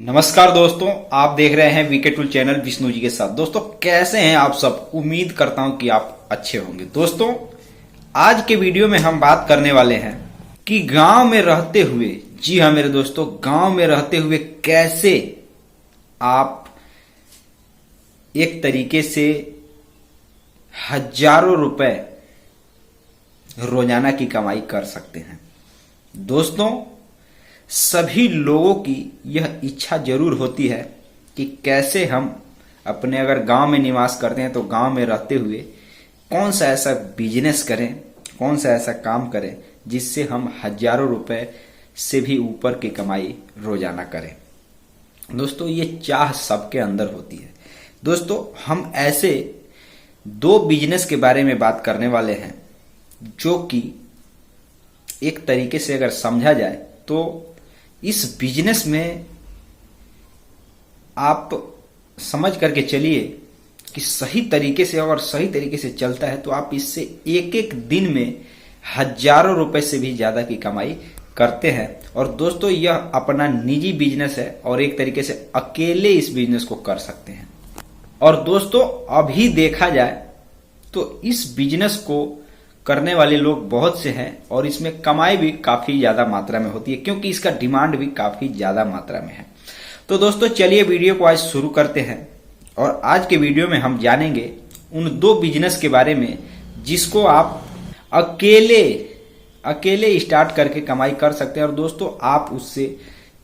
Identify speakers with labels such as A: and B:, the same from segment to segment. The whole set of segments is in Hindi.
A: नमस्कार दोस्तों, आप देख रहे हैं VK tool channel Vishnu ji के साथ। दोस्तों कैसे हैं आप सब? उम्मीद करता हूं कि आप अच्छे होंगे। दोस्तों आज के वीडियो में हम बात करने वाले हैं कि गांव में रहते हुए, जी हाँ मेरे दोस्तों, गांव में रहते हुए कैसे आप एक तरीके से हजारों रुपए रोजाना की कमाई कर सकते हैं। दोस्तों सभी लोगों की यह इच्छा जरूर होती है कि कैसे हम अपने, अगर गांव में निवास करते हैं तो गांव में रहते हुए कौन सा ऐसा बिजनेस करें, कौन सा ऐसा काम करें जिससे हम हजारों रुपए से भी ऊपर की कमाई रोजाना करें। दोस्तों ये चाह सबके अंदर होती है। दोस्तों हम ऐसे दो बिजनेस के बारे में बात करने वाले हैं जो कि एक तरीके से अगर समझा जाए तो इस बिजनेस में आप समझ करके चलिए कि सही तरीके से, अगर सही तरीके से चलता है तो आप इससे एक एक दिन में हजारों रुपए से भी ज्यादा की कमाई करते हैं। और दोस्तों यह अपना निजी बिजनेस है और एक तरीके से अकेले इस बिजनेस को कर सकते हैं। और दोस्तों अभी देखा जाए तो इस बिजनेस को करने वाले लोग बहुत से हैं और इसमें कमाई भी काफी ज्यादा मात्रा में होती है क्योंकि इसका डिमांड भी काफी ज्यादा मात्रा में है। तो दोस्तों चलिए वीडियो को आज शुरू करते हैं और आज के वीडियो में हम जानेंगे उन दो बिजनेस के बारे में जिसको आप अकेले स्टार्ट करके कमाई कर सकते हैं। और दोस्तों आप उससे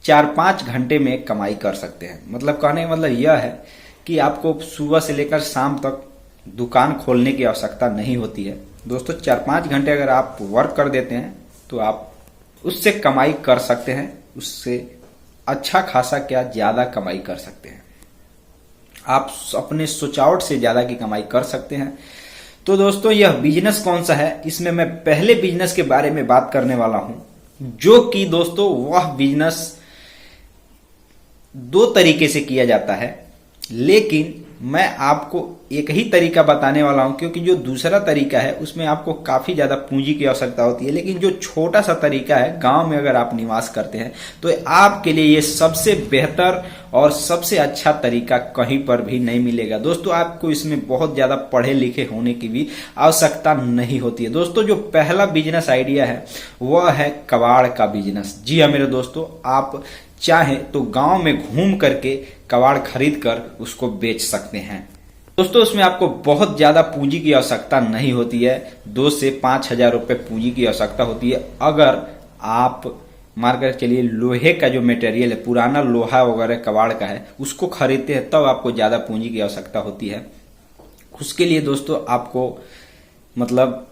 A: 4-5 घंटे में कमाई कर सकते हैं। मतलब कहने का मतलब यह है कि आपको सुबह से लेकर शाम तक दुकान खोलने की आवश्यकता नहीं होती है। दोस्तों 4-5 घंटे अगर आप वर्क कर देते हैं तो आप उससे कमाई कर सकते हैं, उससे अच्छा खासा क्या ज्यादा कमाई कर सकते हैं। आप अपने सोचावट से ज्यादा की कमाई कर सकते हैं। तो दोस्तों यह बिजनेस कौन सा है, इसमें मैं पहले बिजनेस के बारे में बात करने वाला हूं जो कि दोस्तों वह बिजनेस दो तरीके से किया जाता है, लेकिन मैं आपको एक ही तरीका बताने वाला हूं क्योंकि जो दूसरा तरीका है उसमें आपको काफी ज्यादा पूंजी की आवश्यकता होती है। लेकिन जो छोटा सा तरीका है, गांव में अगर आप निवास करते हैं तो आपके लिए ये सबसे बेहतर और सबसे अच्छा तरीका कहीं पर भी नहीं मिलेगा। दोस्तों आपको इसमें बहुत ज्यादा पढ़े लिखे होने की भी आवश्यकता नहीं होती है। दोस्तों जो पहला बिजनेस आइडिया है वह है कबाड़ का बिजनेस। जी हाँ मेरे दोस्तों, आप चाहे तो गांव में घूम करके कबाड़ खरीद कर उसको बेच सकते हैं। दोस्तों उसमें आपको बहुत ज्यादा पूंजी की आवश्यकता नहीं होती है, 2 से 5 हजार रुपए पूंजी की आवश्यकता होती है। अगर आप मारकर चलिए लोहे का जो मटेरियल है, पुराना लोहा वगैरह कबाड़ का है, उसको खरीदते हैं तब आपको ज्यादा पूंजी की आवश्यकता होती है। उसके लिए दोस्तों आपको मतलब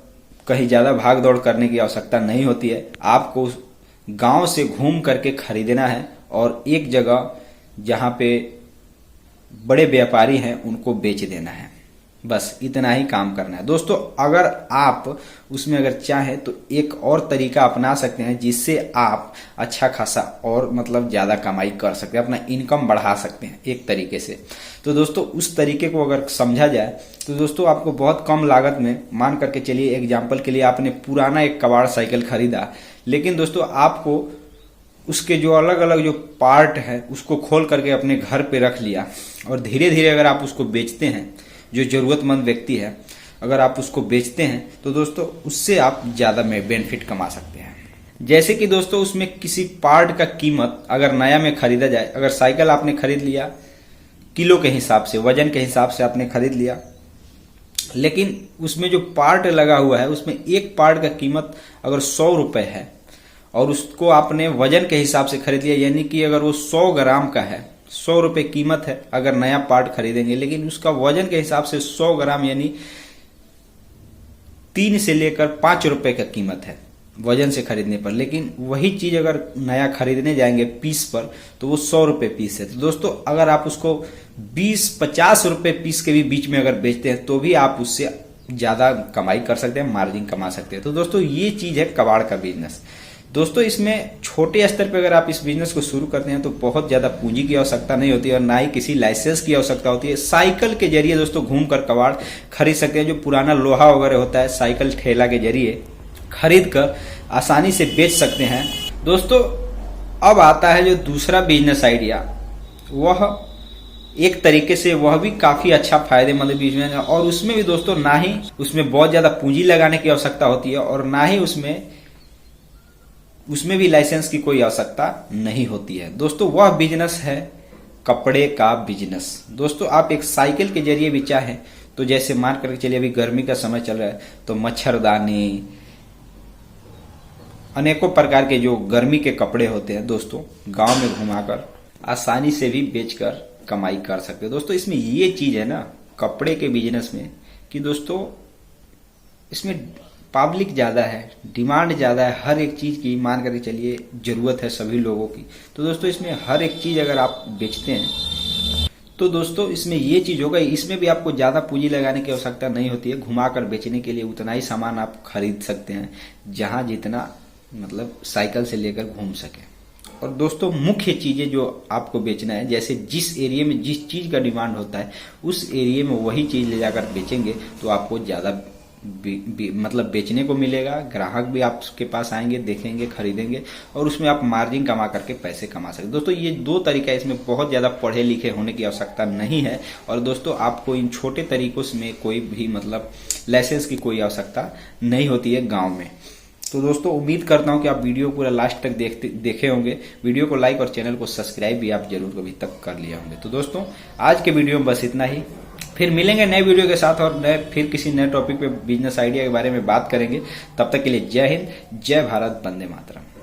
A: कहीं ज्यादा भाग दौड़ करने की आवश्यकता नहीं होती है। आपको गांव से घूम करके खरीदना है और एक जगह जहां पे बड़े व्यापारी हैं उनको बेच देना है। बस इतना ही काम करना है। दोस्तों अगर आप उसमें अगर चाहें तो एक और तरीका अपना सकते हैं जिससे आप अच्छा खासा और मतलब ज्यादा कमाई कर सकते हैं, अपना इनकम बढ़ा सकते हैं एक तरीके से। तो दोस्तों उस तरीके को अगर समझा जाए तो दोस्तों आपको बहुत कम लागत में, मान करके चलिए एग्जाम्पल के लिए आपने पुराना एक कबाड़ साइकिल खरीदा, लेकिन दोस्तों आपको उसके जो अलग अलग जो पार्ट है उसको खोल करके अपने घर पे रख लिया और धीरे धीरे अगर आप उसको बेचते हैं, जो जरूरतमंद व्यक्ति है अगर आप उसको बेचते हैं तो दोस्तों उससे आप ज्यादा में बेनिफिट कमा सकते हैं। जैसे कि दोस्तों उसमें किसी पार्ट का कीमत अगर नया में खरीदा जाए, अगर साइकिल आपने खरीद लिया किलो के हिसाब से, वजन के हिसाब से आपने खरीद लिया, लेकिन उसमें जो पार्ट लगा हुआ है उसमें एक पार्ट का कीमत अगर 100 रुपए है और उसको आपने वजन के हिसाब से खरीद लिया, यानी कि अगर वो 100 ग्राम का है, 100 रुपए कीमत है अगर नया पार्ट खरीदेंगे, लेकिन उसका वजन के हिसाब से 100 ग्राम यानी 3 से लेकर 5 रुपए का कीमत है वजन से खरीदने पर। लेकिन वही चीज अगर नया खरीदने जाएंगे पीस पर तो वो 100 रुपए पीस है। तो दोस्तों अगर आप उसको 20-50 रुपए पीस के भी बीच में अगर बेचते हैं तो भी आप उससे ज्यादा कमाई कर सकते हैं, मार्जिन कमा सकते हैं। तो दोस्तों ये चीज है कबाड़ का बिजनेस। दोस्तों इसमें छोटे स्तर पर अगर आप इस बिजनेस को शुरू करते हैं तो बहुत ज्यादा पूंजी की आवश्यकता नहीं होती है और ना ही किसी लाइसेंस की आवश्यकता होती है। साइकिल के जरिए दोस्तों घूम कर कबाड़ खरीद सकते हैं। जो पुराना लोहा वगैरह होता है साइकिल ठेला के जरिए खरीद कर आसानी से बेच सकते हैं। दोस्तों अब आता है जो दूसरा बिजनेस आइडिया वह एक तरीके से वह भी काफी अच्छा फायदेमंद बिजनेस है। और उसमें भी दोस्तों ना ही उसमें बहुत ज्यादा पूंजी लगाने की आवश्यकता होती है और ना ही उसमें भी लाइसेंस की कोई आवश्यकता नहीं होती है। दोस्तों वह बिजनेस है कपड़े का बिजनेस। दोस्तों आप एक साइकिल के जरिए भी चाहें तो, जैसे मान करके चलिए अभी गर्मी का समय चल रहा है तो मच्छरदानी, अनेकों प्रकार के जो गर्मी के कपड़े होते हैं दोस्तों, गांव में घुमाकर आसानी से भी बेचकर कमाई कर सकते हैं। दोस्तों इसमें ये चीज है ना कपड़े के बिजनेस में कि दोस्तों इसमें पब्लिक ज्यादा है, डिमांड ज्यादा है हर एक चीज की, मान करके चलिए जरूरत है सभी लोगों की। तो दोस्तों इसमें हर एक चीज अगर आप बेचते हैं तो दोस्तों इसमें ये चीज होगा, इसमें भी आपको ज्यादा पूंजी लगाने की आवश्यकता नहीं होती है। घुमाकर बेचने के लिए उतना ही सामान आप खरीद सकते हैं जहां जितना मतलब साइकिल से लेकर घूम सके। और दोस्तों मुख्य चीजें जो आपको बेचना है, जैसे जिस एरिया में जिस चीज का डिमांड होता है उस एरिया में वही चीज ले जाकर बेचेंगे तो आपको ज्यादा मतलब बेचने को मिलेगा, ग्राहक भी आपके पास आएंगे, देखेंगे, खरीदेंगे और उसमें आप मार्जिन कमा करके पैसे कमा सकते। दोस्तों ये दो तरीका है, इसमें बहुत ज्यादा पढ़े लिखे होने की आवश्यकता नहीं है। और दोस्तों आपको इन छोटे तरीकों में कोई भी मतलब लाइसेंस की कोई आवश्यकता नहीं होती है गाँव में। तो दोस्तों उम्मीद करता हूं कि आप वीडियो पूरा लास्ट तक देखे होंगे। वीडियो को लाइक और चैनल को सब्सक्राइब भी आप जरूर अभी तक कर लिए होंगे। तो दोस्तों आज के वीडियो में बस इतना ही, फिर मिलेंगे नए वीडियो के साथ और फिर किसी नए टॉपिक पे बिजनेस आइडिया के बारे में बात करेंगे। तब तक के लिए जय हिंद, जय भारत, वंदे मातरम।